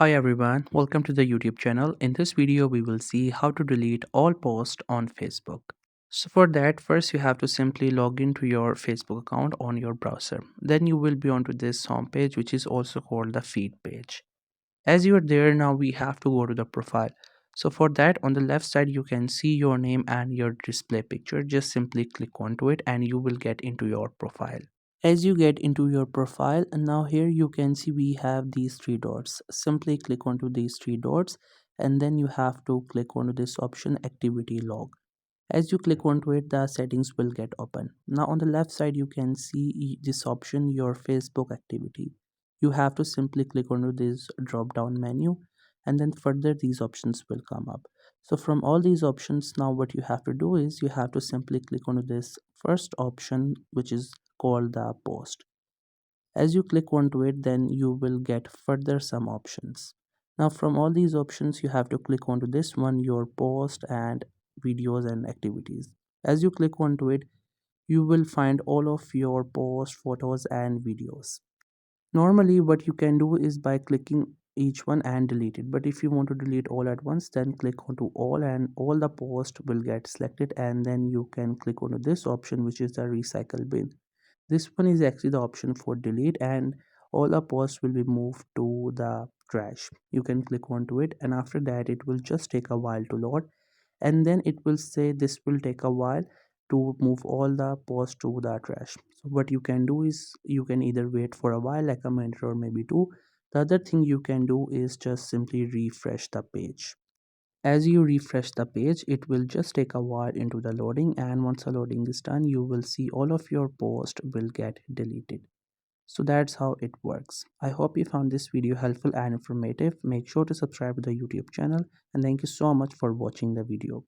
Hi everyone, welcome to the YouTube channel. In this video, we will see how to delete all posts on Facebook. So for that, first you have to simply log into your Facebook account on your browser. Then you will be onto this home page, which is also called the feed page. As you are there now, we have to go to the profile. So for that, on the left side, you can see your name and your display picture. Just simply click onto it and you will get into your profile. As you get into your profile, and now here you can see we have these three dots. Simply click onto these three dots and then you have to click onto this option activity log. As you click onto it, the settings will get open. Now on the left side you can see this option, your Facebook activity. You have to simply click onto this drop down menu and then further these options will come up. So from all these options, now what you have to do is you have to simply click onto this first option, which is called the post. As you click onto it, then you will get further some options. Now from all these options, you have to click onto this one, your post and videos and activities. As you click onto it, you will find all of your post photos and videos. Normally what you can do is by clicking each one and delete it, but if you want to delete all at once, then click onto all and all the post will get selected, and then you can click onto this option, which is the recycle bin. This one is actually the option for delete, and all the posts will be moved to the trash. You can click onto it, and after that it will just take a while to load, and then it will say this will take a while to move all the posts to the trash. So what you can do is you can either wait for a while, like a minute or maybe two. The other thing you can do is just simply refresh the page. As you refresh the page, it will just take a while into the loading, and once the loading is done, you will see all of your posts will get deleted. So that's how it works. I hope you found this video helpful and informative. Make sure to subscribe to the YouTube channel, and thank you so much for watching the video.